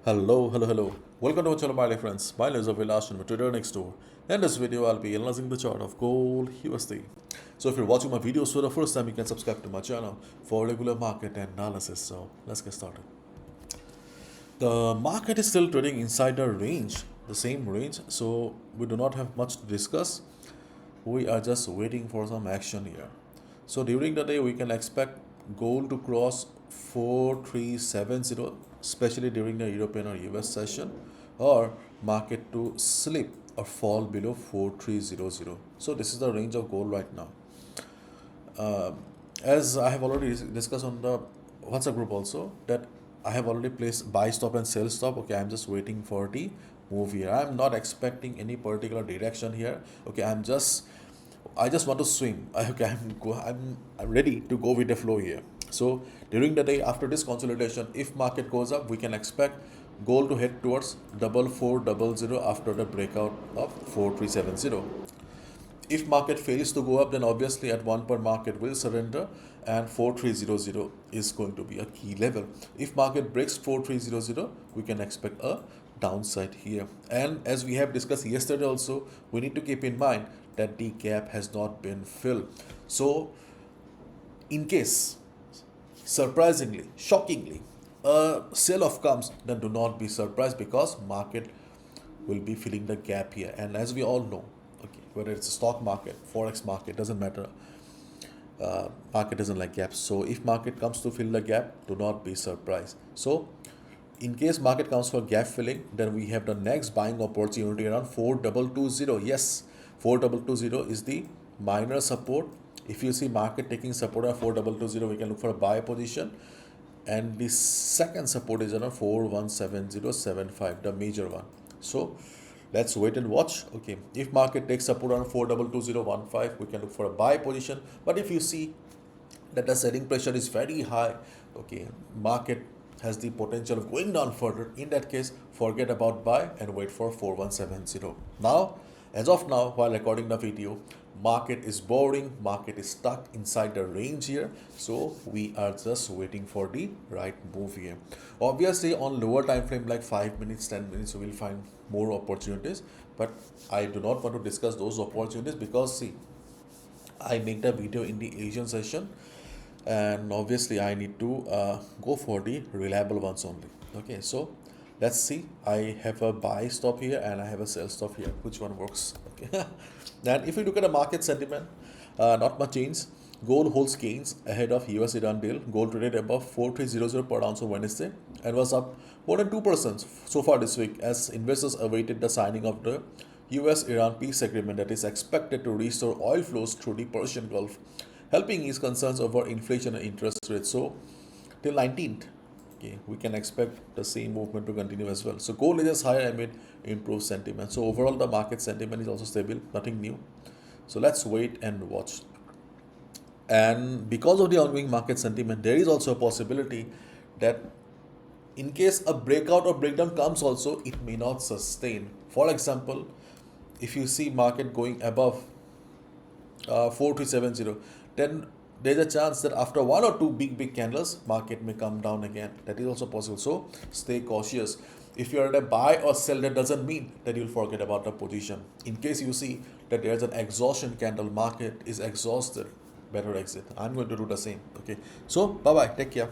Hello. Welcome to our channel, my dear friends. My name is ABHILASH and we're trader next door. In this video, I'll be analyzing the chart of gold USD. So if you're watching my videos for the first time, you can subscribe to my channel for regular market analysis. So let's get started. The market is still trading inside the range, the same range. So we do not have much to discuss. We are just waiting for some action here. So during the day, we can expect gold to cross 4370, especially during the European or US session, or market to slip or fall below 4300. So this is the range of gold right now. As I have already discussed on the WhatsApp group also, that I have already placed buy stop and sell stop. Okay, I'm just waiting for the move here. I'm not expecting any particular direction here. Okay, I just want to swim. I'm ready to go with the flow here. So during the day after this consolidation, if market goes up, we can expect gold to head towards 4400 after the breakout of 4370. If market fails to go up, then obviously at one per market will surrender and 4300 is going to be a key level. If market breaks 4300, we can expect a downside here. And as we have discussed yesterday also, we need to keep in mind that the gap has not been filled. So in case, surprisingly, shockingly, a sell-off comes, then do not be surprised because market will be filling the gap here. And as we all know, okay, whether it's a stock market, forex market, doesn't matter. Market doesn't like gaps. So if market comes to fill the gap, do not be surprised. So in case market comes for gap filling, then we have the next buying opportunity around 4220. Yes, 4220 is the minor support. If you see market taking support at 4220, we can look for a buy position. And the second support is around 417075, the major one. So let's wait and watch. Okay, if market takes support on 422015, we can look for a buy position. But if you see that the selling pressure is very high, okay, market has the potential of going down further, in that case forget about buy and wait for 4170. Now, as of now, while recording the video, market is boring, market is stuck inside the range here, so we are just waiting for the right move here. Obviously on lower time frame like 5 minutes, 10 minutes, we will find more opportunities, but I do not want to discuss those opportunities because see, I made the video in the Asian session and obviously I need to go for the reliable ones only. Okay, so let's see. I have a buy stop here and I have a sell stop here. Which one works? Okay. And if you look at the market sentiment, not much change. Gold holds gains ahead of US-Iran deal. Gold traded above 4300 per ounce on Wednesday and was up more than 2% so far this week as investors awaited the signing of the US-Iran peace agreement that is expected to restore oil flows through the Persian Gulf, helping ease concerns over inflation and interest rates. So till 19th, okay, we can expect the same movement to continue as well. So gold is higher amid improved sentiment. So overall the market sentiment is also stable, nothing new. So let's wait and watch. And because of the ongoing market sentiment, there is also a possibility that in case a breakout or breakdown comes also, it may not sustain. For example, if you see market going above 4370, then there's a chance that after one or two big candles, market may come down again. That is also possible. So stay cautious. If you're at a buy or sell, that doesn't mean that you'll forget about the position. In case you see that there's an exhaustion candle, market is exhausted, better exit. I'm going to do the same. Okay. So bye bye. Take care.